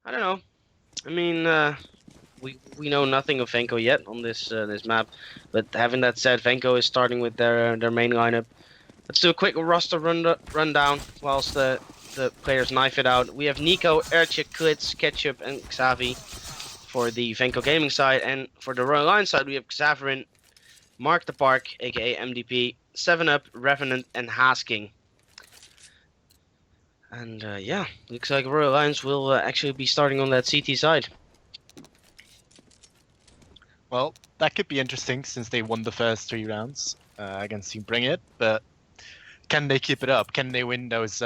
I don't know. I mean, we know nothing of Venko yet on this map, but having that said, Venko is starting with their main lineup. Let's do a quick roster rundown whilst the players knife it out. We have Nico, Ertje, Klitz, Ketchup, and Xavi for the Venko Gaming side, and for the Royal Lions side, we have Xaverin, Mark the Park, aka MDP, 7up, Revenant, and Hasking. And yeah, looks like Royal Lions will actually be starting on that CT side. Well, that could be interesting since they won the first 3 rounds against Team Bring It, but can they keep it up? Can they win those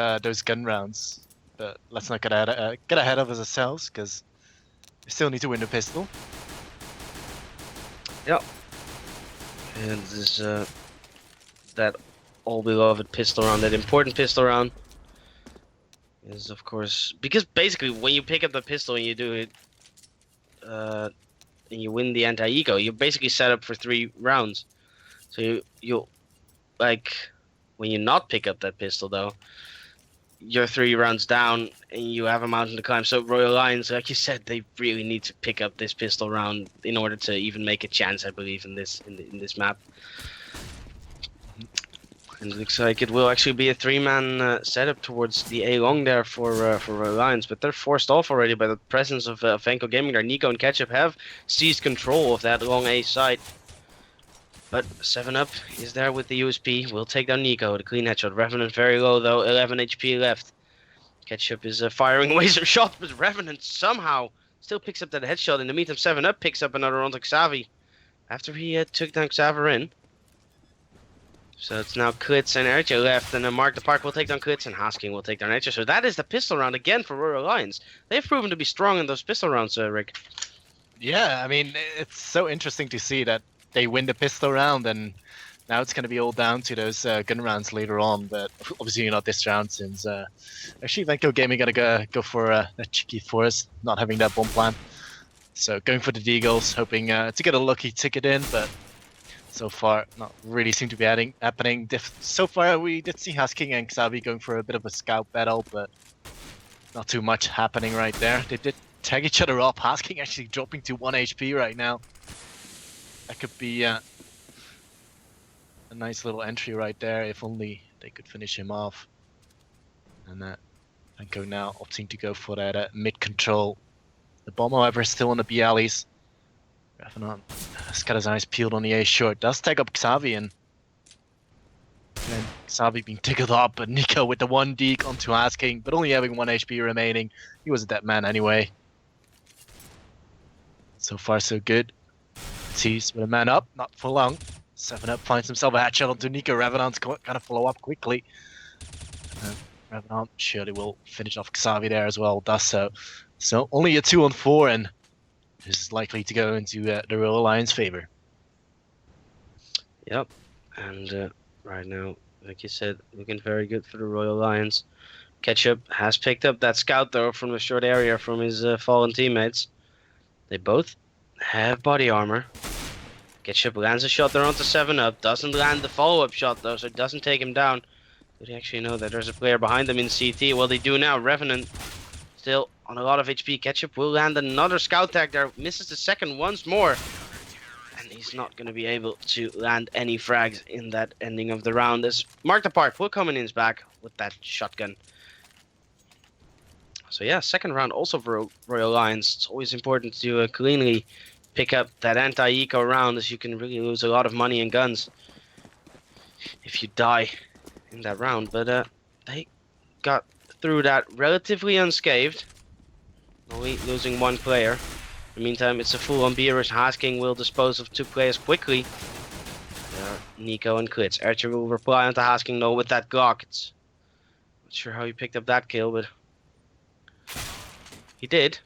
gun rounds? But let's not get ahead of ourselves because we still need to win the pistol. Yep. And this that all beloved pistol round, that important pistol round, is of course because basically when you pick up the pistol and you do it, and you win the anti-eco, you're basically set up for 3 rounds. So you'll like when you not pick up that pistol though, you're 3 rounds down and you have a mountain to climb. So Royal Lions, like you said, they really need to pick up this pistol round in order to even make a chance, I believe, in this map. And it looks like it will actually be a 3-man setup towards the A long there for Royal Lions, but they're forced off already by the presence of Venko Gaming. There, Nico and Ketchup have seized control of that long A side. But 7up is there with the USP. Will take down Nico. The clean headshot. Revenant very low though. 11 HP left. Ketchup is firing away some shots, but Revenant somehow still picks up that headshot. In the meantime, 7up picks up another onto Xavi after he took down Xaverin. So it's now Klitz and Ertje left, and then Mark the Park will take down Klitz, and Hasking will take down Ertje. So that is the pistol round again for Royal Lions. They've proven to be strong in those pistol rounds, Rick. Yeah, I mean, it's so interesting to see that they win the pistol round, and now it's going to be all down to those gun rounds later on. But obviously not this round, since actually Venko Gaming going to go for a cheeky force, not having that bomb plan. So going for the Deagles, hoping to get a lucky ticket in, but so far not really seem to be happening. So far we did see Hasking and Xavi going for a bit of a scout battle, but not too much happening right there. They did tag each other up. Hasking actually dropping to 1 HP right now. That could be a nice little entry right there, if only they could finish him off. And Venko now opting to go for that mid control. The bomb, however, is still on the B alleys. Revenant has got his eyes peeled on the A short. Does tag up Xavi, and then Xavi being tickled up, but Nico with the 1 deke onto Asking, but only having 1 HP remaining. He was a dead man anyway. So far so good. Sees with a man up, not for long. 7up finds himself a headshot onto Nico. Revenant's kind of follow up quickly. Revenant surely will finish off Xavi there as well, does so. So only a 2-on-4, and this is likely to go into the Royal Lions' favor. Yep, and right now, like you said, looking very good for the Royal Lions. Ketchup has picked up that scout though from the short area from his fallen teammates. They both have body armor. Ketchup lands a shot there onto 7up. Doesn't land the follow-up shot though, so it doesn't take him down. Did he actually know that there's a player behind them in CT? Well, they do now. Revenant still on a lot of HP. Ketchup will land another scout tag there. Misses the second once more. And he's not going to be able to land any frags in that ending of the round. As Mark the Park will come in his back with that shotgun. So yeah, second round also for Royal Lions. It's always important to cleanly pick up that anti-eco round, as you can really lose a lot of money and guns if you die in that round. But they got through that relatively unscathed, only losing 1 player. In the meantime, it's a full-on beer. Hasking will dispose of 2 players quickly. There are Nico and Klitz. Ertje will reply onto Hasking though with that Glock. It's not sure how he picked up that kill, but he did.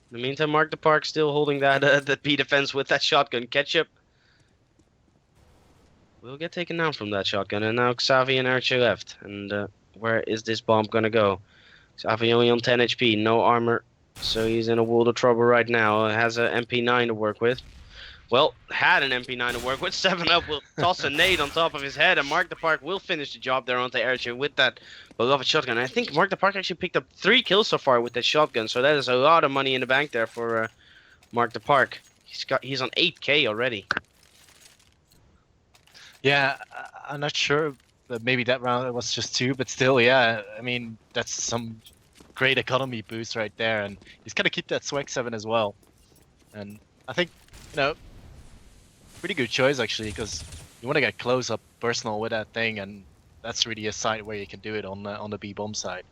In the meantime, Mark the Park still holding that B defense with that shotgun. Ketchup will get taken down from that shotgun, and now Xavi and Ertje left. And where is this bomb gonna go? Xavi only on 10 HP, no armor, so he's in a world of trouble right now. Has a MP9 to work with. well, had an MP9 to work with. 7-Up will toss a nade on top of his head, and Mark the Park will finish the job there onto Airchair with that beloved shotgun. I think Mark the Park actually picked up 3 kills so far with that shotgun, so that is a lot of money in the bank there for Mark the Park. He's on 8k already. Yeah, I'm not sure. Maybe that round it was just 2, but still, yeah. I mean, that's some great economy boost right there, and he's gonna keep that swag 7 as well. And I think, pretty good choice actually, because you want to get close up personal with that thing, and that's really a side where you can do it on the B bomb side.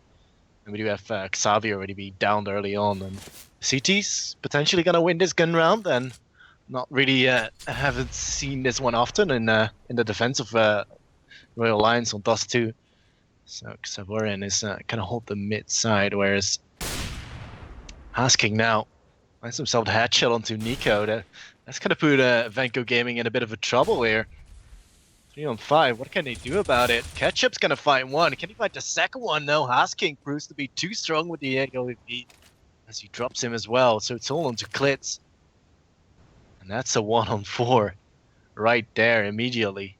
And we do have Xavi already be downed early on, and CT's potentially gonna win this gun round, and not really haven't seen this one often in the defense of Royal Lions on Dust 2. So Xavorian is gonna hold the mid side, whereas Asking now finds himself the headshot onto Nico. That's gonna put Venko Gaming in a bit of a trouble here. 3 on 5. What can they do about it? Ketchup's gonna fight one. Can he fight the second one? No. Hasking proves to be too strong with the AOV as he drops him as well. So it's all onto Klitz. And that's a 1 on 4 right there immediately.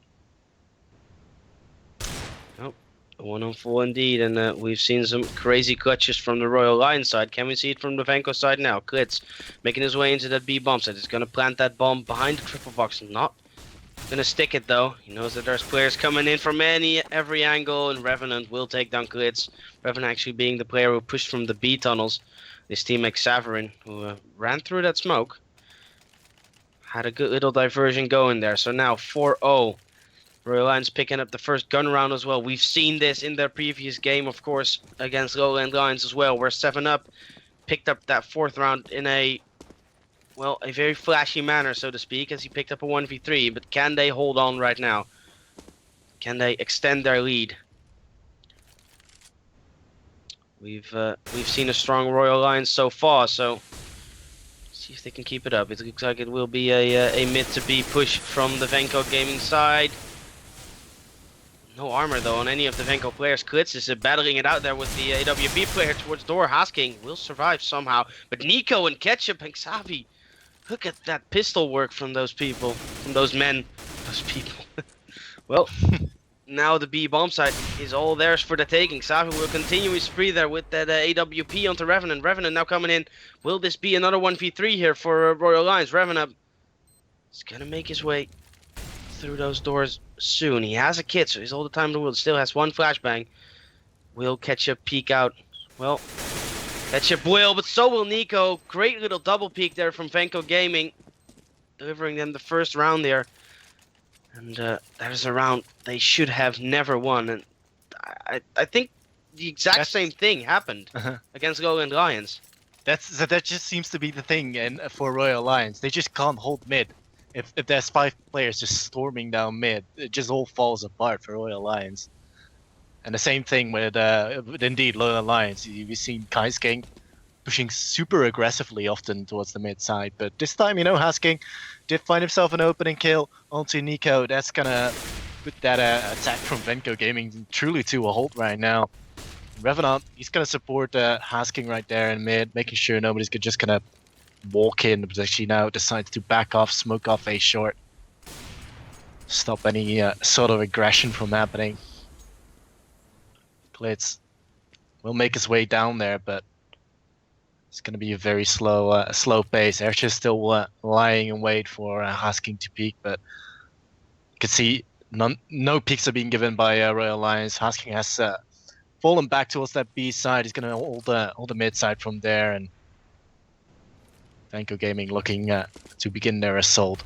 Oh, a 1 on 4 indeed, and we've seen some crazy clutches from the Royal Lion side. Can we see it from the Venko side now? Klitz making his way into that B bomb site. He's gonna plant that bomb behind the triple box. Not gonna stick it though. He knows that there's players coming in from every angle, and Revenant will take down Klitz. Revenant actually being the player who pushed from the B tunnels. His teammate Xavarin, who ran through that smoke. Had a good little diversion going there. So now 4-0. Royal Lions picking up the first gun round as well. We've seen this in their previous game, of course, against Lowland Lions as well, where 7-Up picked up that 4th round in a very flashy manner, so to speak, as he picked up a 1v3. But can they hold on right now? Can they extend their lead? We've seen a strong Royal Lions so far, so see if they can keep it up. It looks like it will be a mid to B push from the Venko Gaming side. No armor though on any of the Venko players. Klitz is battling it out there with the AWP player towards door. Hasking will survive somehow, but Nico and Ketchup and Xavi, look at that pistol work from those people, from those men, those people. Well, now the B bomb site is all theirs for the taking. Xavi will continue his spree there with that AWP onto Revenant. Revenant now coming in. Will this be another 1v3 here for Royal Lions? Revenant is gonna make his way through those doors soon. He has a kit, so he's all the time in the world. Still has 1 flashbang. Will Ketchup peek out? Well, Ketchup will, but so will Nico. Great little double peek there from Venko Gaming, delivering them the first round there. And that is a round they should have never won. And I think the exact same thing happened against Lowland Lions. That just seems to be the thing for Royal Lions. They just can't hold mid. If there's 5 players just storming down mid, it just all falls apart for Royal Lions. And the same thing with indeed Lowland Lions. We've seen Kaisking pushing super aggressively often towards the mid side, but this time, Hasking did find himself an opening kill onto Nico. That's gonna put that attack from Venko Gaming truly to a halt right now. Revenant, he's gonna support Hasking right there in mid, making sure nobody's just gonna walk in, but actually now decides to back off, smoke off A short, stop any sort of aggression from happening. Klitz will make his way down there, but it's going to be a very slow pace. Airchair's still lying in wait for Hasking to peek, but you can see no peeks are being given by Royal Lions. Hasking has fallen back towards that B side. He's going to hold the mid side from there, and Venko Gaming looking to begin their assault.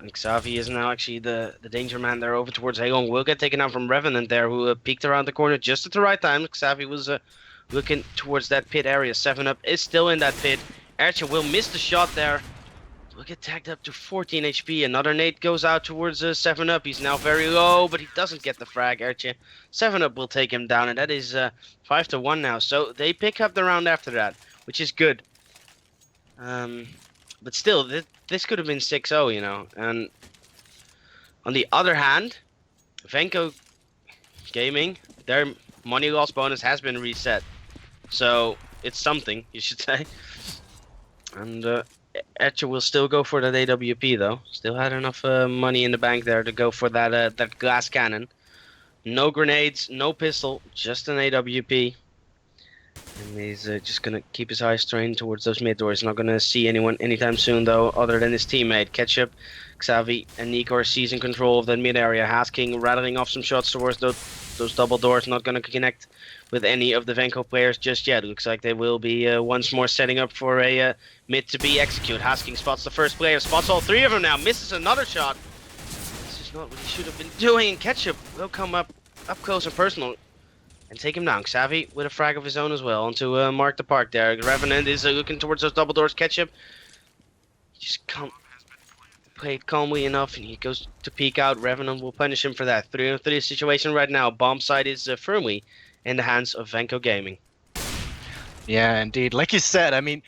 And Xavi is now actually the danger man there over towards Haylong. Will get taken out from Revenant there, who peeked around the corner just at the right time. Xavi was looking towards that pit area. 7-Up is still in that pit. Airchair will miss the shot there. Will get tagged up to 14 HP. Another nade goes out towards 7-Up. He's now very low, but he doesn't get the frag. Airchair. 7-Up will take him down, and that is 5-1 now. So they pick up the round after that, which is good. But still, this could have been 6-0, And on the other hand, Venko Gaming, their money loss bonus has been reset. So it's something, you should say. And Etcher will still go for that AWP though. Still had enough money in the bank there to go for that glass cannon. No grenades, no pistol, just an AWP. And he's just gonna keep his eyes trained towards those mid doors. Not gonna see anyone anytime soon though, other than his teammate. Ketchup, Xavi, and Nico are seizing control of that mid area. Hasking rattling off some shots towards those double doors. Not gonna connect with any of the Venko players just yet. Looks like they will be once more setting up for a mid to be execute. Hasking spots the first player, spots all three of them now, misses another shot. This is not what he should have been doing. Ketchup will come up close and personal and take him down. Xavi with a frag of his own as well onto Mark the Park there. Revenant is looking towards those double doors. Ketchup just can't play it calmly enough, and he goes to peek out. Revenant will punish him for that. 3-on-3 situation right now. Bomb site is firmly in the hands of Venko Gaming. Yeah, indeed. Like you said, I mean,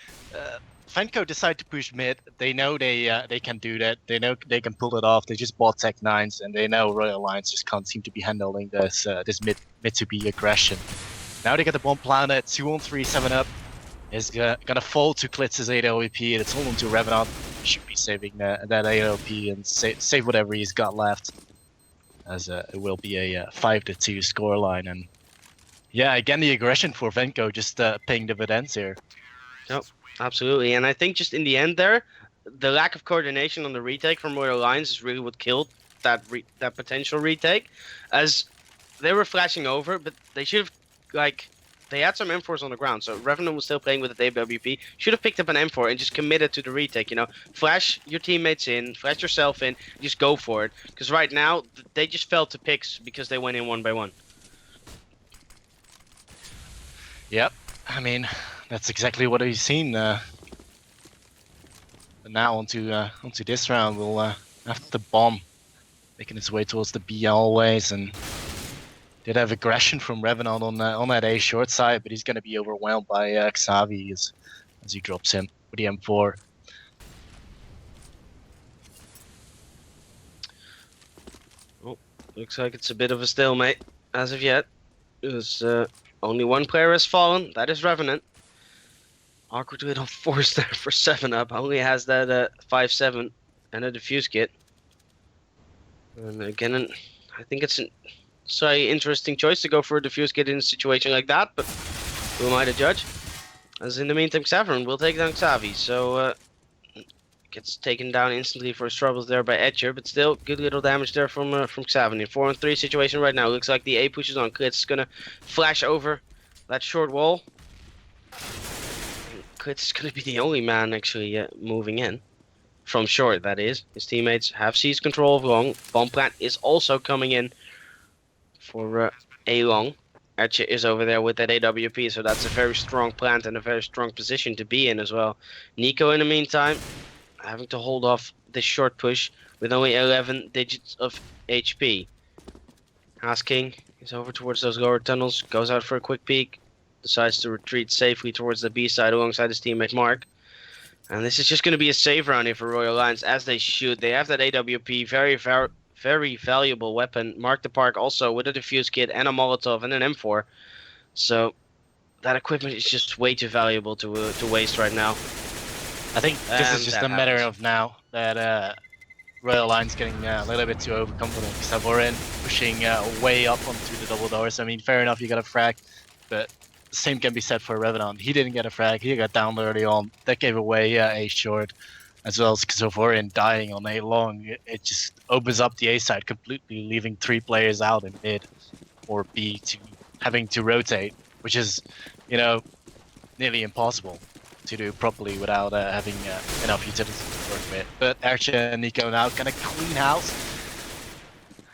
Venko decide to push mid. They know they can do that. They know they can pull it off. They just bought Tech 9s, and they know Royal Alliance just can't seem to be handling this mid to be aggression. Now they get the bomb planted. 2-on-3 7-up is gonna fall to Klitz's AWP, and it's all onto Revenant. He should be saving that AWP and save whatever he's got left, as it will be a 5-2 scoreline. And yeah, again, the aggression for Venko just paying dividends here. Yep, absolutely. And I think just in the end there, the lack of coordination on the retake from Royal Alliance is really what killed that potential retake, as they were flashing over, but they should have, like, they had some M4s on the ground, so Revenant was still playing with the AWP. Should have picked up an M4 and just committed to the retake, you know. Flash your teammates in, flash yourself in, just go for it. Because right now, they just fell to picks because they went in one by one. Yep, I mean, that's exactly what we've seen. But now onto this round, we'll have the bomb making its way towards the B always, and did have aggression from Revenant on that A short side, but he's going to be overwhelmed by Xavi as he drops in with the M4. Oh, looks like it's a bit of a stalemate as of yet. There's only one player has fallen. That is Revenant. Awkward little force there for 7-up. Only has that 5-7 and a defuse kit. And again, I think it's an slightly interesting choice to go for a defuse kit in a situation like that, but who am I to judge? As in the meantime, Xavern will take down Xavi, so gets taken down instantly for his troubles there by Etcher, but still good little damage there from Xavern. In 4-on-3 situation right now, looks like the A pushes on. Klitz is gonna flash over that short wall. Klitz is gonna be the only man actually moving in. From short, that is. His teammates have seized control of long. Bomb plant is also coming in for A long. Etcher is over there with that AWP, so that's a very strong plant and a very strong position to be in as well. Nico, in the meantime, having to hold off this short push with only 11 digits of HP. Hasking is over towards those lower tunnels, goes out for a quick peek, decides to retreat safely towards the B side alongside his teammate Mark. And this is just going to be a save round here for Royal Alliance, as they should. They have that AWP, very valuable weapon. Mark the Park also with a defuse kit and a Molotov and an M4. So that equipment is just way too valuable to waste right now. I think this is just a matter of now that Royal Alliance getting a little bit too overconfident. Xavorin pushing way up onto the double doors. I mean, fair enough, you got a frag, but the same can be said for Revenant. He didn't get a frag, he got down early on. That gave away A short, as well as Xavorin dying on A long. It just opens up the A side completely, leaving 3 players out in mid or B to having to rotate, which is, you know, nearly impossible to do properly without having enough utilities to work with. But Archer and Nico now gonna clean house.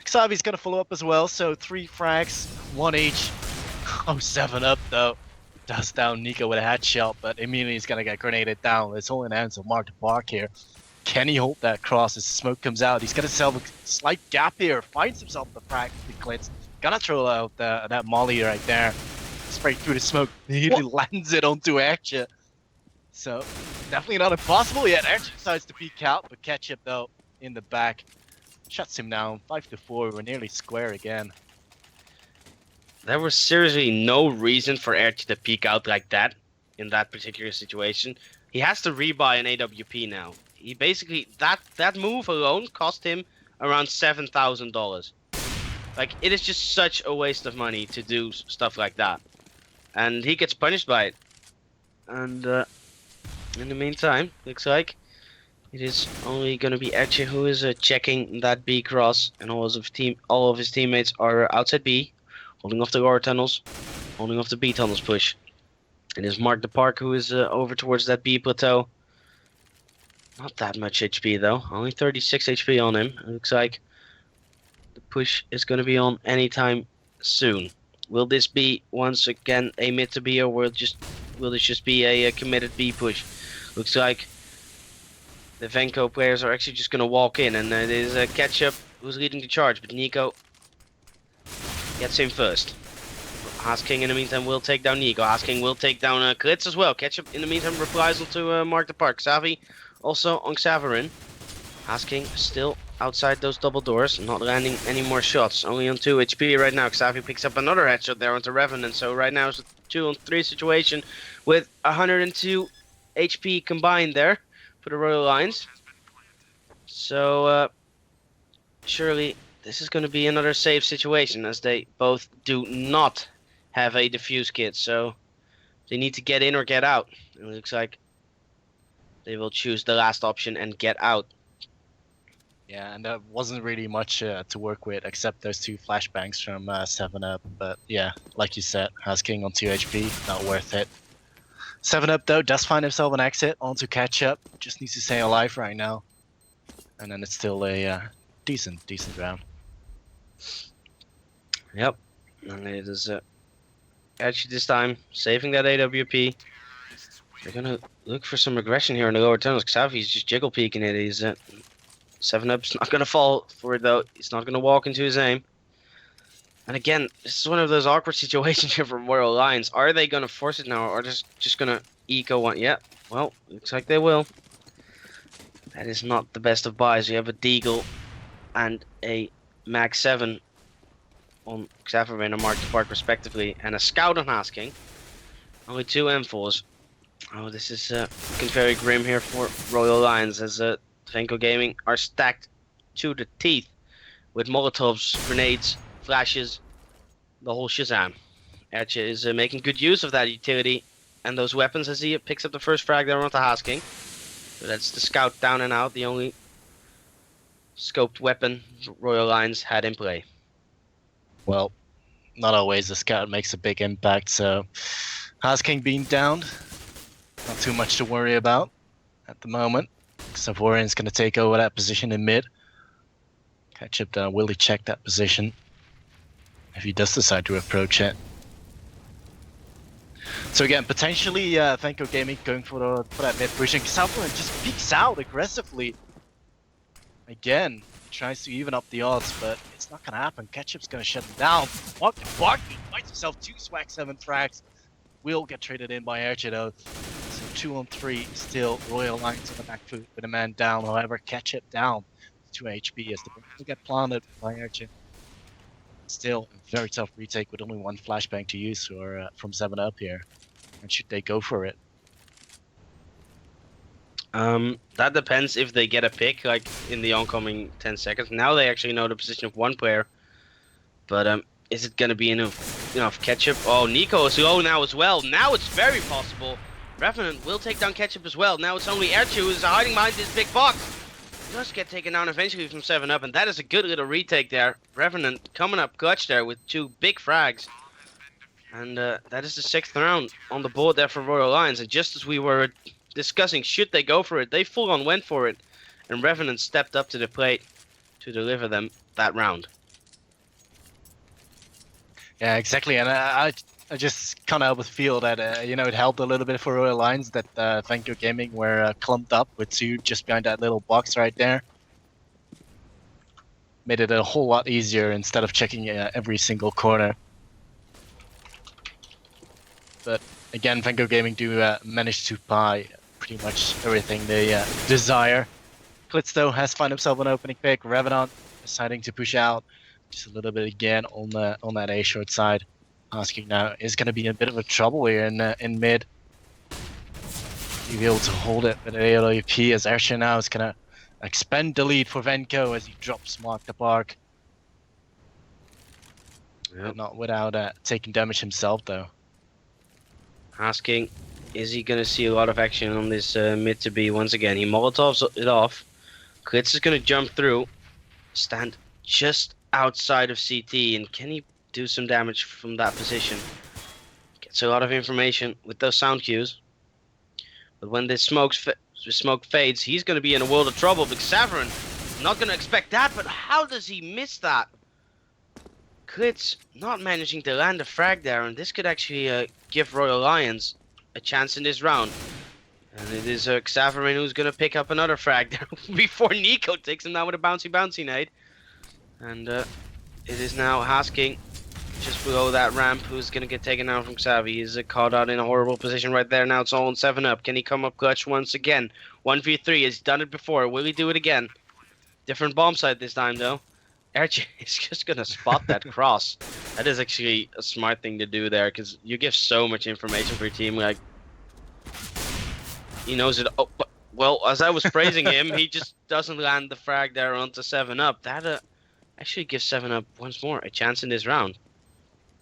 Xavi's gonna follow up as well, so 3 frags, 1 each. Oh, 7-up though. Does down Nico with a headshot, but immediately he's gonna get grenaded down. It's all in the hands of Mark the Park here. Can he hold that cross as smoke comes out? He's gonna sell a slight gap here, finds himself the frag with Klitz. Gonna throw out that molly right there. Straight through the smoke, he lands it onto Archer. So, definitely not impossible yet. Archer decides to peek out, but Ketchup, though, in the back, shuts him down. 5-4, we're nearly square again. There was seriously no reason for Archer to peek out like that in that particular situation. He has to rebuy an AWP now. He basically that move alone cost him around $7,000. Like, it is just such a waste of money to do stuff like that, and he gets punished by it. And in the meantime, looks like it is only going to be Etche who is checking that B cross, and all of his teammates are outside B, holding off the lower tunnels, holding off the B tunnels push. It is Mark the Park who is over towards that B plateau. Not that much HP though, only 36 HP on him. It looks like the push is going to be on anytime soon. Will this be once again a mid to B, or will this just be a committed B push? Looks like the Venko players are actually just going to walk in, and it is Ketchup who's leading the charge, but Nico gets him first. Hasking in the meantime will take down Nico. Hasking will take down Klitz as well. Ketchup in the meantime replies onto Mark the Park. Xavi also on Xavarin. Hasking still outside those double doors, not landing any more shots. Only on 2 HP right now. Xavi picks up another headshot there onto Revenant. So right now it's a 2-on-3 situation with 102 HP combined there for the Royal Lions. So surely this is going to be another safe situation, as they both do not have a defuse kit, so they need to get in or get out. It looks like they will choose the last option and get out. Yeah, and there wasn't really much to work with except those 2 flashbangs from 7up. But yeah, like you said, Hasking on 2 HP, not worth it. 7up though does find himself an exit onto Ketchup. Just needs to stay alive right now, and then it's still a decent round. Yep, and it is actually this time saving that AWP. They're gonna look for some aggression here in the lower tunnels. Xavi's just jiggle peeking it. He's 7up's not gonna fall for it though. He's not gonna walk into his aim. And again, this is one of those awkward situations here for Royal Lions. Are they gonna force it now, or just gonna eco one? Yeah, well, looks like they will. That is not the best of buys. You have a Deagle and a Mag 7 on Xavarin and Mark the Park respectively, and a Scout on Hasking. Only 2 M4s. Oh, this is looking very grim here for Royal Lions, as Venko Gaming are stacked to the teeth with Molotovs, grenades, flashes, the whole Shazam. Ertje is making good use of that utility and those weapons as he picks up the first frag there onto Hasking. So that's the Scout down and out, the only scoped weapon Royal Lions had in play. Well, not always the Scout makes a big impact, so Hasking being downed, not too much to worry about at the moment. Savorian's going to take over that position in mid. Ketchup will he check that position if he does decide to approach it. So again, potentially Venko Gaming going for that mid pushing. Savorian just peeks out aggressively. Again, tries to even up the odds, but it's not going to happen. Ketchup's going to shut him down. Mark the Park finds himself 2 Swag 7 frags. Will get traded in by Ertje though. So 2-on-3 still. Royal Lions on the back foot with a man down. However, Ketchup down 2 HP as the ball will get planted by Ertje. Still a very tough retake with only 1 flashbang to use from 7up here. And should they go for it? That depends if they get a pick, like in the oncoming 10 seconds. Now they actually know the position of 1 player. But is it gonna be enough Ketchup? Oh, Nico is low now as well. Now it's very possible. Revenant will take down Ketchup as well. Now it's only Ertje who's hiding behind this big box. Does get taken down eventually from 7up, and that is a good little retake there. Revenant coming up clutch there with 2 big frags. And that is the 6th round on the board there for Royal Lions. And just as we were discussing, should they go for it, they full on went for it. And Revenant stepped up to the plate to deliver them that round. Yeah, exactly. And I just can't help but feel that, it helped a little bit for Royal Lions that Venko Gaming were clumped up with 2 just behind that little box right there. Made it a whole lot easier instead of checking every single corner. But again, Venko Gaming do manage to buy pretty much everything they desire. Klitz though has found himself an opening pick. Revenant deciding to push out just a little bit again on that A short side. Asking now is going to be a bit of a trouble here in mid. You'll be able to hold it with AWP as Arsha now is gonna expand the lead for Venko as he drops Mark the Park. Yep. Not without taking damage himself though. Asking, is he going to see a lot of action on this mid to B once again? He Molotovs it off. Klitz is going to jump through, stand just outside of CT, and can he do some damage from that position? Gets a lot of information with those sound cues. But when this smoke fades, he's going to be in a world of trouble because Saverin not going to expect that, but how does he miss that? Klitz not managing to land a frag there, and this could actually give Royal Lions a chance in this round. And it is Xaverin who's going to pick up another frag there before Nico takes him down with a bouncy nade. And it is now Hasking just below that ramp who's going to get taken out from Xavi. He's caught out in a horrible position right there. Now it's all on 7-up. Can he come up clutch once again? 1v3. He's done it before. Will he do it again? Different bomb site this time though. Erchi is just going to spot that cross. That is actually a smart thing to do there because you give so much information for your team. Like, he knows it. Oh, but, well, as I was praising him, he just doesn't land the frag there onto 7-up. That actually gives 7-up once more a chance in this round.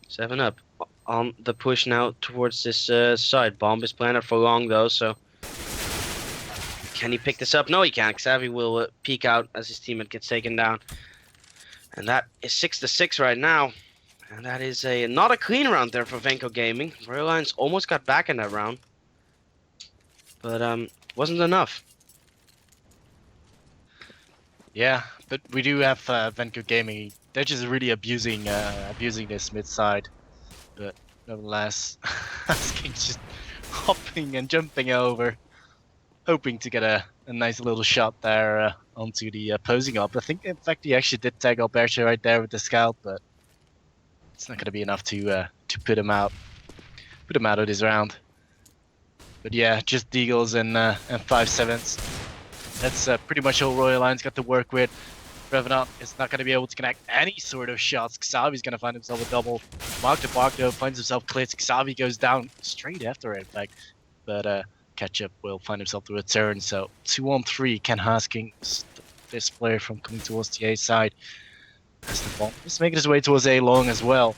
7-up on the push now towards this side. Bomb is planted for long though, so can he pick this up? No, he can't. Xavi will peek out as his teammate gets taken down. And that is 6-6 right now. And that is not a clean round there for Venko Gaming. Royal Lions almost got back in that round. But wasn't enough. Yeah, but we do have Venko Gaming. They're just really abusing this mid side. But nevertheless, Asking just hopping and jumping over, hoping to get a nice little shot there onto the opposing op. I think, in fact, he actually did tag Alberto right there with the scout, but it's not going to be enough to put him out of this round. But yeah, just Deagles and 5-7s. That's pretty much all Royal Lions got to work with. Revenant is not going to be able to connect any sort of shots. Xavi's going to find himself a double. Mark the Park though finds himself Klitz. Xavi goes down straight after it, in fact. But Ketchup will find himself the return. So 2-on-3 can Hasking stop this player from coming towards the A side. As the bomb is making his way towards A long as well.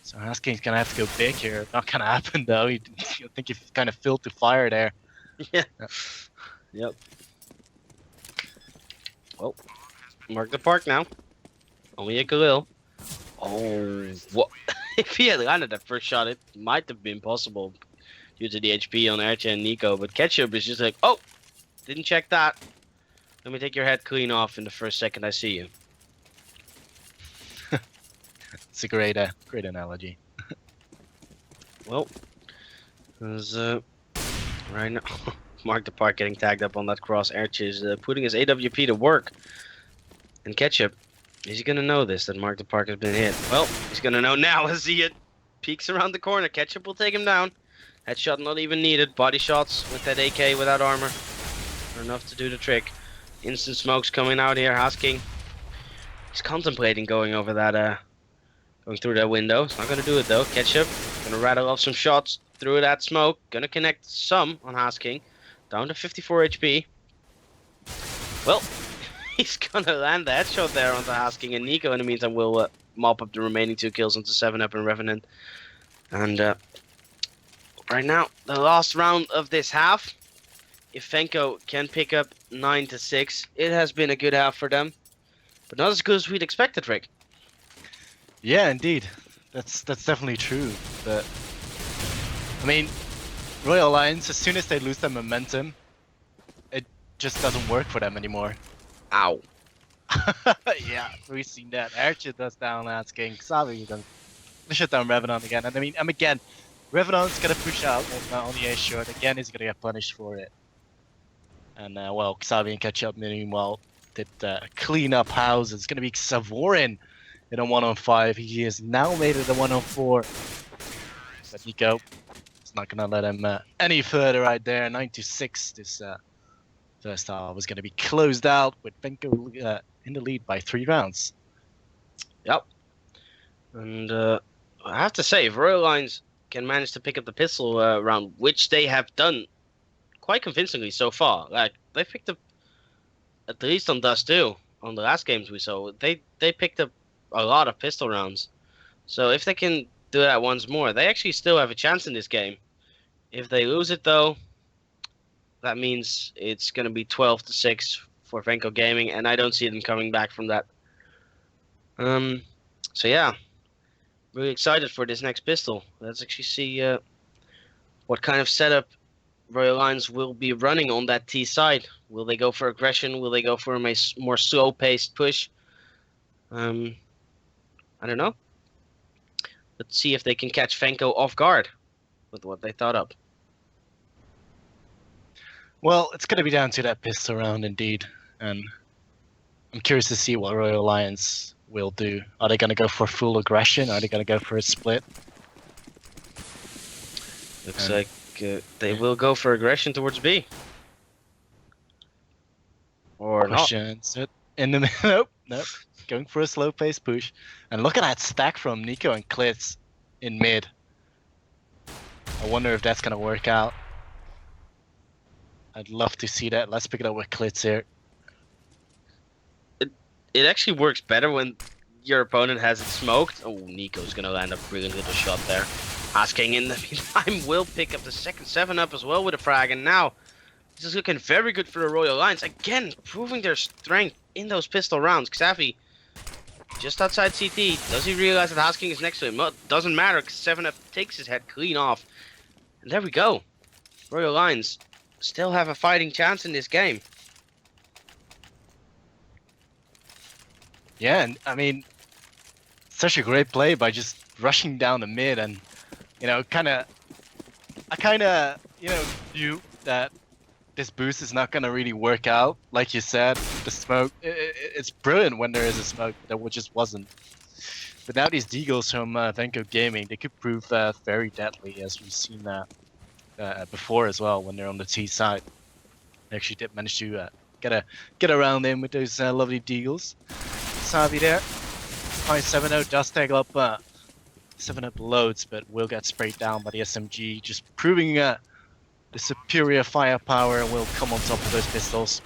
So Hasking's gonna have to go big here. Not gonna happen though. I think he kind of filled the fire there. Yeah. Yep. Well, Mark the Park now. Only a Khalil. Oh, what? If he had landed that first shot, it might have been possible due to the HP on Ercha and Nico. But Ketchup is just like, oh, didn't check that. Let me take your head clean off in the first second I see you. It's a great analogy. Well, there's right now Mark the Park getting tagged up on that cross. Erch is putting his AWP to work. And Ketchup, is he gonna know this, that Mark the Park has been hit? Well, he's gonna know now as he peeks around the corner. Ketchup will take him down. Headshot not even needed. Body shots with that AK without armor are enough to do the trick. Instant smokes coming out here. Hasking, he's contemplating going over that going through that window. It's not gonna do it though. Ketchup gonna rattle off some shots through that smoke. Gonna connect some on Hasking. Down to 54 HP. Well, he's gonna land the headshot there onto Hasking, and Nico in the meantime will mop up the remaining 2 kills onto 7-up and Revenant. And right now, the last round of this half. If Venko can pick up 9-6, it has been a good half for them. But not as good as we'd expected, Rick. Yeah, indeed. That's definitely true. But I mean, Royal Lions, as soon as they lose their momentum, it just doesn't work for them anymore. Ow. Yeah, we've seen that. Archer does down Asking. Xavi does shut down Revenant again. And I mean, again, Revenant's gonna push out on the A short. Again, he's gonna get punished for it. And well, Xavi and Ketchup meanwhile did clean up house. It's gonna be Savorin in a 1-on-5. He has now made it a 1-on-4. But Nico is not gonna let him any further right there. 9-6. This first half was gonna be closed out with Venko in the lead by 3 rounds. Yep. And I have to say, if Royal Lions can manage to pick up the pistol round, which they have done quite convincingly so far. Like they picked up, at least on Dust 2, on the last games we saw, they picked up a lot of pistol rounds. So if they can do that once more, they actually still have a chance in this game. If they lose it though, that means it's gonna be 12-6 for Venko Gaming, and I don't see them coming back from that. So yeah, really excited for this next pistol. Let's actually see what kind of setup Royal Lions will be running on that T side. Will they go for aggression? Will they go for a more slow-paced push? I don't know. Let's see if they can catch Venko off guard with what they thought up. Well, it's going to be down to that pistol round indeed, and I'm curious to see what Royal Lions will do. Are they going to go for full aggression? Are they going to go for a split? Looks like they will go for aggression towards B. Or not. In the middle. Nope. Going for a slow pace push. And look at that stack from Nico and Klitz in mid. I wonder if that's going to work out. I'd love to see that. Let's pick it up with Klitz here. It actually works better when your opponent has it smoked. Oh, Nico's going to land a brilliant little shot there. Asking in the meantime will pick up the second 7-up as well with a frag. And now this is looking very good for the Royal Lions. Again, proving their strength in those pistol rounds. Xavi just outside CT. Does he realize that Hasking is next to him? Well, doesn't matter because 7-up takes his head clean off. And there we go. Royal Lions still have a fighting chance in this game. Yeah, and I mean, such a great play by just rushing down the mid and, you know, I kind of, you know, knew that this boost is not going to really work out. Like you said, the smoke, it's brilliant when there is a smoke, there just wasn't. But now these deagles from Venko Gaming, they could prove very deadly, as we've seen that before as well when they're on the T side. They actually did manage to get around in with those lovely deagles. Xavi there. Fine 7-0 does tag up 7-up loads, but will get sprayed down by the SMG, just proving the superior firepower and will come on top of those pistols.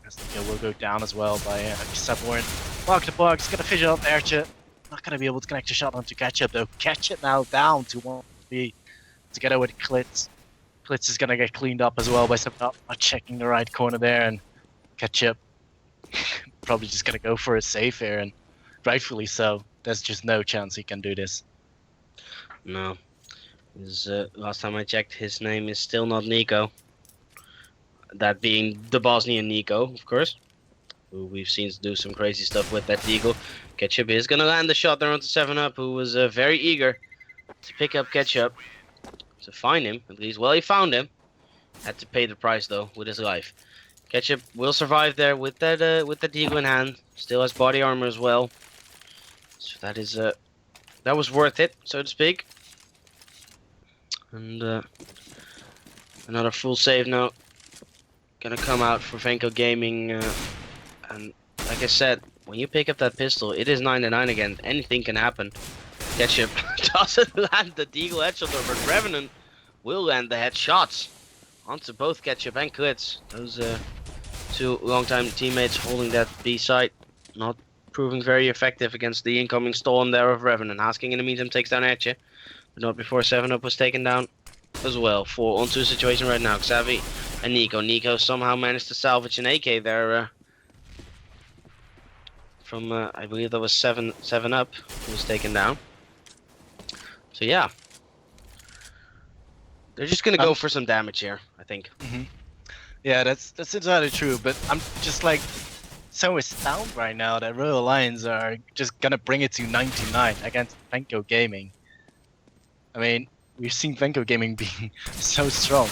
As the kill will go down as well by Saborn. Bog to Bog, he's gonna fish out there, not gonna be able to connect a shot onto Ketchup though. Ketchup now down to 1B together with Klitz. Klitz is gonna get cleaned up as well by 7-up, not checking the right corner there, and Ketchup probably just gonna go for a save here, and rightfully so. There's just no chance he can do this. No. Last time I checked, his name is still not Nico. That being the Bosnian Nico, of course. Who we've seen do some crazy stuff with that deagle. Ketchup is gonna land the shot there onto 7-up, who was very eager to pick up Ketchup. To find him, at least. Well, he found him. Had to pay the price, though, with his life. Ketchup will survive there with that deagle in hand. Still has body armor as well. So that is that was worth it, so to speak. And another full save now. Gonna come out for Venko Gaming. And like I said, when you pick up that pistol, it is 9-9 again. Anything can happen. Ketchup doesn't land the deagle headshot, but Revenant will land the headshots onto both Ketchup and Klitz. Those two longtime teammates holding that B site, not proving very effective against the incoming storm there of Revenant. Hasking in the meantime takes down Etche, but not before 7-up was taken down as well. 4 onto a situation right now. Xavi and Nico. Nico somehow managed to salvage an AK there from I believe that was 7-up who was taken down. So yeah, they're just gonna go for some damage here, I think. Yeah, that's entirely true. But I'm just like so astounded right now that Royal Lions are just gonna bring it to 99 against Venko Gaming. I mean, we've seen Venko Gaming being so strong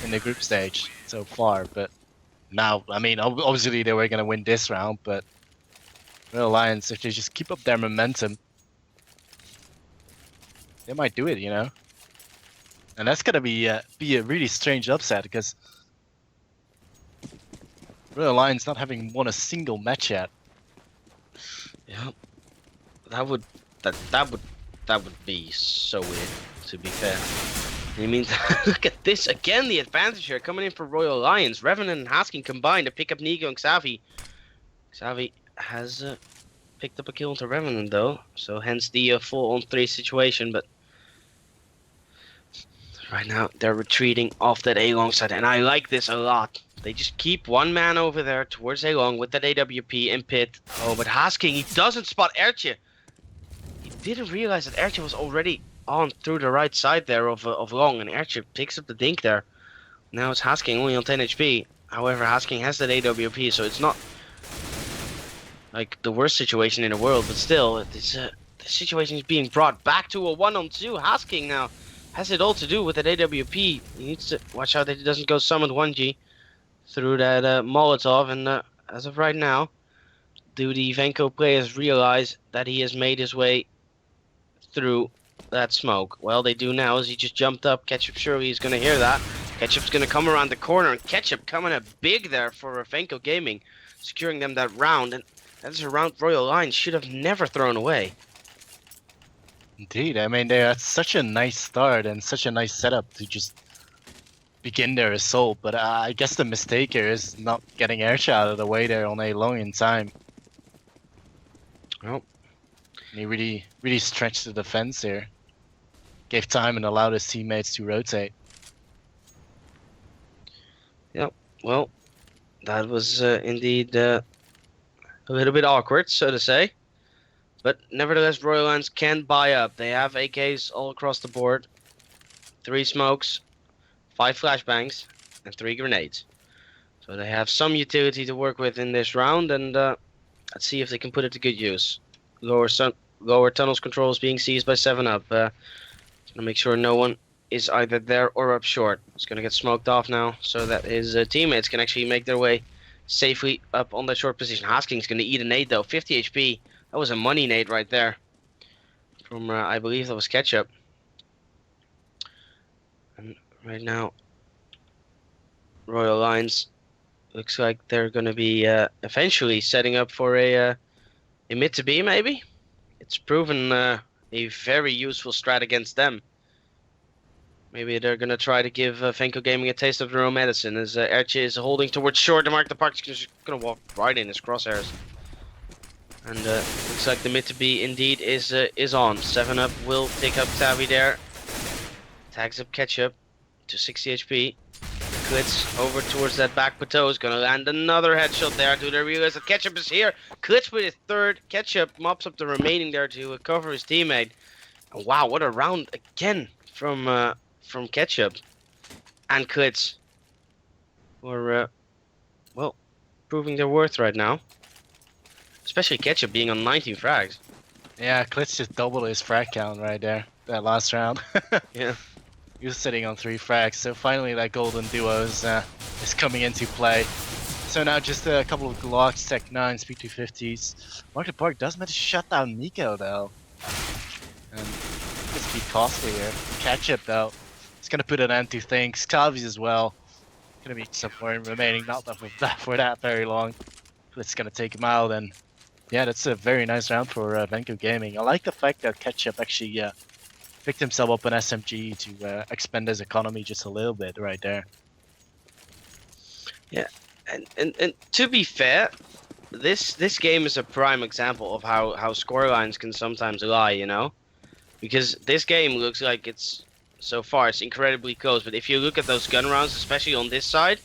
in the group stage so far, but now, I mean, obviously they were gonna win this round, but Royal Lions, if they just keep up their momentum, they might do it, you know. And that's gonna be a really strange upset because Royal Lions not having won a single match yet. Yeah, that would be so weird, to be fair. I mean, look at this again. The advantage here coming in for Royal Lions. Revenant and Haskin combined to pick up Nico and Xavi. Xavi has picked up a kill into Revenant though, so hence the full on 3 situation. But right now they're retreating off that A long side, and I like this a lot. They just keep one man over there towards A long with that AWP and pit. Oh, but Hasking, he doesn't spot Ertje. He didn't realize that Ertje was already on through the right side there of long, and Ertje picks up the dink there. Now it's Hasking only on 10 HP. However, Hasking has that AWP, so it's not like the worst situation in the world, but still, it's the situation is being brought back to a 1-on-2. Hasking now has it all to do with that AWP. He needs to watch out that he doesn't go summon 1G through that Molotov, and as of right now, do the Venko players realize that he has made his way through that smoke? Well, they do now, as he just jumped up. Ketchup surely is going to hear that. Ketchup's going to come around the corner, and Ketchup coming up big there for Venko Gaming, securing them that round, and that's a round Royal Lions should have never thrown away. Indeed, I mean, they had such a nice start and such a nice setup to just begin their assault, but I guess the mistake here is not getting Airshot out of the way there on a long in time. Well, and he really stretched the defense here. Gave time and allowed his teammates to rotate. Yep, well, that was indeed a little bit awkward, so to say. But nevertheless, Royal Lions can buy up. They have AKs all across the board. 3 smokes, 5 flashbangs, and 3 grenades. So they have some utility to work with in this round, and let's see if they can put it to good use. Lower tunnels control is being seized by 7-Up. Gonna make sure no one is either there or up short. It's gonna get smoked off now, so that his teammates can actually make their way safely up on that short position. Hasking's gonna eat a nade though, 50 HP. That was a money nade right there. From, I believe that was Ketchup. And right now, Royal Lions looks like they're going to be eventually setting up for a mid to B, maybe? It's proven a very useful strat against them. Maybe they're going to try to give Venko Gaming a taste of their own medicine, as Ertje is holding towards short to mark the park. He's just going to walk right in his crosshairs. And looks like the mid to B indeed is on. 7-Up will pick up Xavi there. Tags up Ketchup to 60 HP. Klitz over towards that back plateau is gonna land another headshot there. Do they realize that Ketchup is here? Klitz with his 3rd. Ketchup mops up the remaining there to cover his teammate. And wow, what a round again from Ketchup and Klitz. Or well, proving their worth right now. Especially Ketchup being on 19 frags. Yeah, Klitz just doubled his frag count right there, that last round. Yeah. He was sitting on 3 frags, so finally that golden duo is coming into play. So now just a couple of Glocks, Tech 9s, P250s. Mark the Park does manage to shut down Nico though. And it's be costly here. Ketchup though, it's gonna put an end to things. Xavi's as well. Gonna be somewhere remaining, not for that very long. It's gonna take him out, and yeah, that's a very nice round for Venko Gaming. I like the fact that Ketchup actually picked himself up an SMG to expand his economy just a little bit right there. Yeah, and to be fair, this game is a prime example of how scorelines can sometimes lie, you know, because this game looks like it's so far it's incredibly close, but if you look at those gun rounds, especially on this side,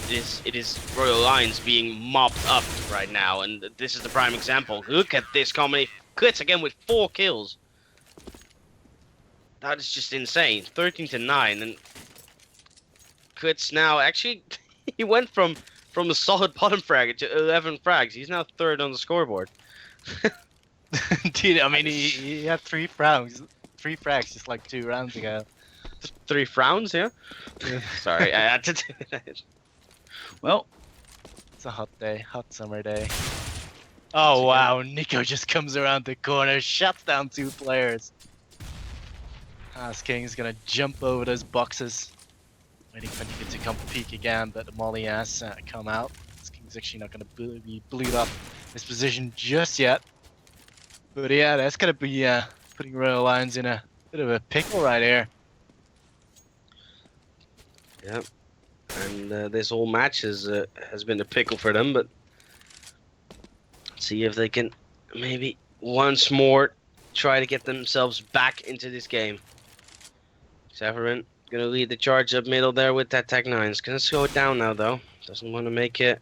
it is Royal Lions being mopped up right now, and this is the prime example. Look at this combination. Klitz again with 4 kills. That is just insane. 13 to 9, and Klitz now actually he went from a solid bottom frag to 11 frags. He's now 3rd on the scoreboard. Dude, I mean he had 3 frags just like 2 rounds ago. 3 frowns, yeah. Sorry, I had to do that. Well, it's a hot day, hot summer day. Oh wow, Nico just comes around the corner, shuts down 2 players. King is gonna jump over those boxes, waiting for Nico to come peek again, but the Molly has come out. King's actually not gonna be bleed up his position just yet. But yeah, that's gonna be putting Royal Lions in a bit of a pickle right here. Yeah, and this whole match has been a pickle for them, but let's see if they can maybe once more try to get themselves back into this game. Severin gonna lead the charge up middle there with that Tech 9. It's gonna slow it down now though. Doesn't want to make it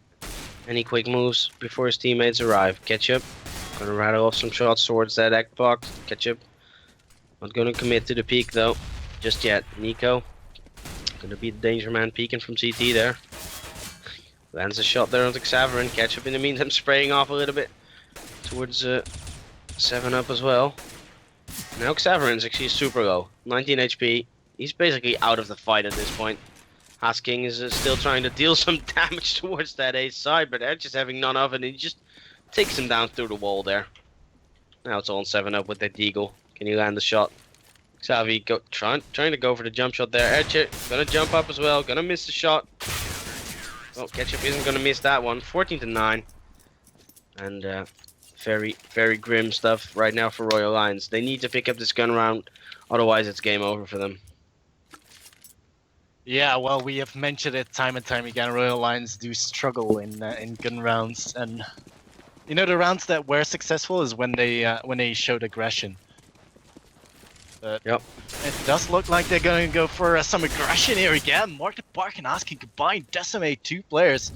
any quick moves before his teammates arrive. Ketchup gonna rattle off some shots towards that egg box. Ketchup not gonna commit to the peak though just yet. Nico gonna be the danger man peeking from CT there. Lands a shot there onto Xaverin. Ketchup in the meantime spraying off a little bit towards 7-Up as well. Now Xaverin's actually super low, 19 HP. He's basically out of the fight at this point. Hasking is still trying to deal some damage towards that ace side, but Edge is having none of it, and he just takes him down through the wall there. Now it's all on 7-Up with that Deagle. Can he land the shot? Xavi trying to go for the jump shot there. Edge gonna jump up as well, gonna miss the shot. Oh, Ketchup isn't gonna miss that one. 14-9. And very, very grim stuff right now for Royal Lions. They need to pick up this gun round, otherwise it's game over for them. Yeah, well, we have mentioned it time and time again. Royal Lions do struggle in gun rounds, and you know the rounds that were successful is when they showed aggression. But Yep. it does look like they're going to go for some aggression here again. Mark the Park and Asking combined decimate 2 players.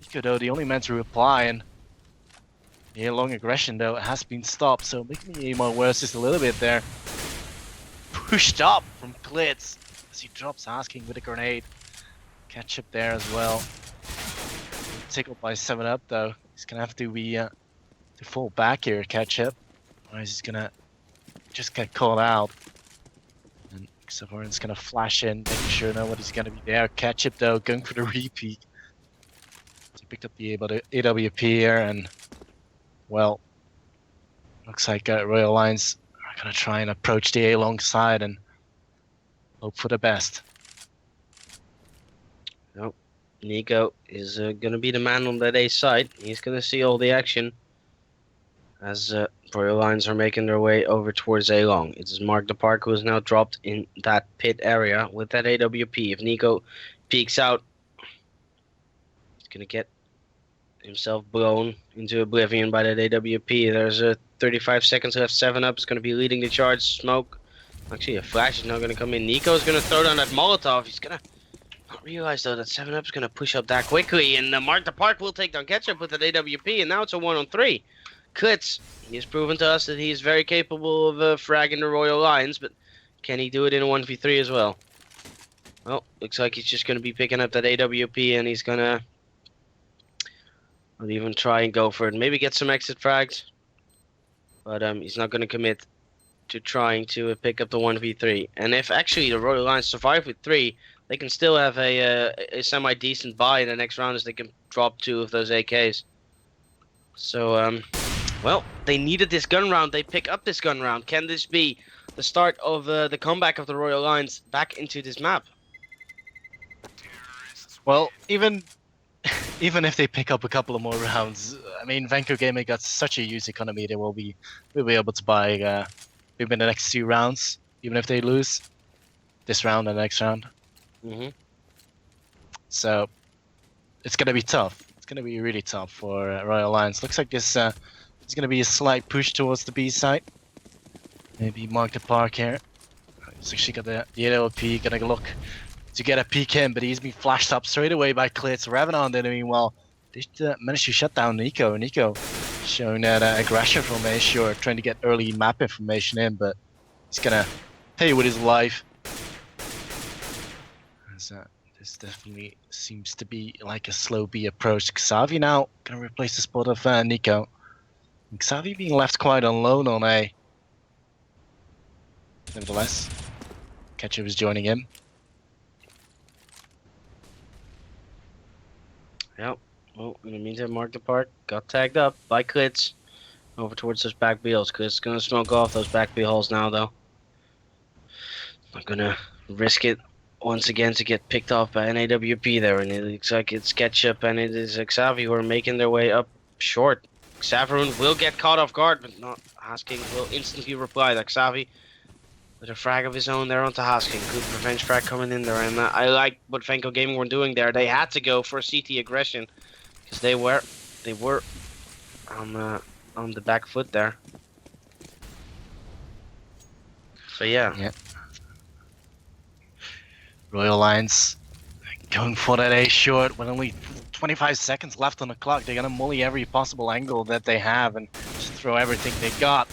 Nico though the only man to reply, and yeah, long aggression though it has been stopped. So making me more worse just a little bit there. Pushed up from Klitz. He drops Asking with a grenade. Ketchup there as well. Tickled by 7-Up though. He's gonna have to be to fall back here, Ketchup. Otherwise he's gonna just get caught out. And Xaverin's gonna flash in, making sure nobody's gonna be there. Ketchup though going for the repeat. He picked up the AWP here, and well, looks like Royal Lions are gonna try and approach the A long side and hope for the best. Nope. Nico is going to be the man on that A side. He's going to see all the action as Royal Lions are making their way over towards A long. It is Mark the Park who is now dropped in that pit area with that AWP. If Nico peeks out, he's going to get himself blown into oblivion by that AWP. There's 35 seconds left. 7-Up is going to be leading the charge. Smoke. Actually, a flash is now going to come in. Nico is going to throw down that Molotov. He's going to not realize, though, that 7-Up is going to push up that quickly. And Mark the Park will take down Ketchup with that AWP. And now it's a 1-on-3. Klitz, he has proven to us that he is very capable of fragging the Royal Lions. But can he do it in a 1v3 as well? Well, looks like he's just going to be picking up that AWP. And he's going to not even try and go for it. Maybe get some exit frags. But he's not going to commit to trying to pick up the 1v3. And if actually the Royal Lions survive with 3, they can still have a semi-decent buy in the next round, as they can drop 2 of those AKs. So, well, they needed this gun round. They pick up this gun round. Can this be the start of the comeback of the Royal Lions back into this map? Well, even if they pick up a couple of more rounds, I mean, Venko Gaming got such a huge economy. They will be able to buy maybe in the next 2 rounds, even if they lose this round and the next round. Mm-hmm. So it's gonna be tough. It's gonna be really tough for Royal Lions. Looks like this is gonna be a slight push towards the B side. Maybe Mark the Park here. He's actually got the AWP. Gonna look to get a peek in, but he's been flashed up straight away by Klitz. Revenant in the meanwhile, they managed to shut down Nico. Nico showing that aggression from Ashore, trying to get early map information in, but he's gonna pay with his life. This definitely seems to be like a slow B approach. Xavi now gonna replace the spot of Nico. And Xavi being left quite alone on A. Nevertheless, Ketchup is joining him. Yep. Well, in the meantime, Mark the Park got tagged up by Klitz over towards those back B holes. Klitz is going to smoke off those back B holes now, though. Not going to risk it once again to get picked off by an AWP there. And it looks like it's Ketchup and it is Xavi who are making their way up short. Xaverin will get caught off guard, but not Asking will instantly reply that Xavi With a frag of his own there onto Hasking. Good revenge frag coming in there. And I like what Venko Gaming were doing there. They had to go for CT aggression. Because they were on the back foot there. So yeah. Yeah. Royal Lions going for that A short with only 25 seconds left on the clock. They're gonna mully every possible angle that they have and just throw everything they got.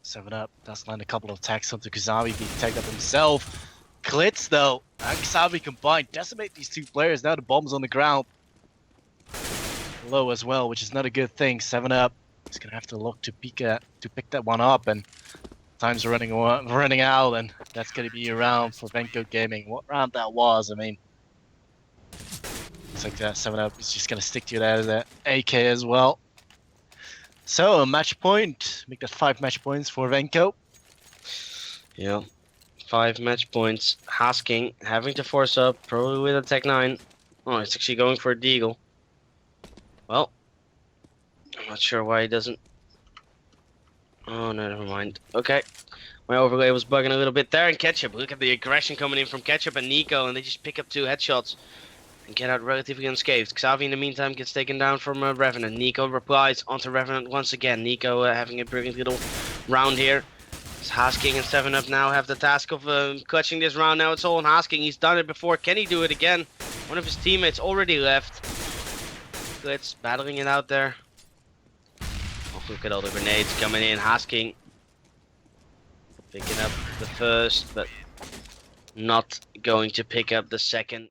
7 up does land a couple of attacks onto Kuzabi, being tagged up himself. Klitz though, and Kuzabi combined decimate these two players. Now the bomb's on the ground. Low as well, which is not a good thing. 7 up. He's gonna have to look to pick that one up, and time's running out, and that's gonna be a round for Venko Gaming. What round that was, I mean. Looks like that 7 up is just gonna stick to that as an AK as well. So a match point. Make that 5 match points for Venko. Yeah. 5 match points. Hasking having to force up, probably with a Tech 9. Oh, it's actually going for a Deagle. Well, I'm not sure why he doesn't. Oh, no, never mind. Okay. My overlay was bugging a little bit there. And Ketchup, look at the aggression coming in from Ketchup and Nico, and they just pick up 2 headshots and get out relatively unscathed. Xavi, in the meantime, gets taken down from Revenant. Nico replies onto Revenant once again. Nico having a brilliant little round here. Hasking and 7 Up now have the task of clutching this round. Now it's all on Hasking. He's done it before. Can he do it again? One of his teammates already left. Glitz battling it out there. Oh, look at all the grenades coming in. Hasking picking up the first, but not going to pick up the second.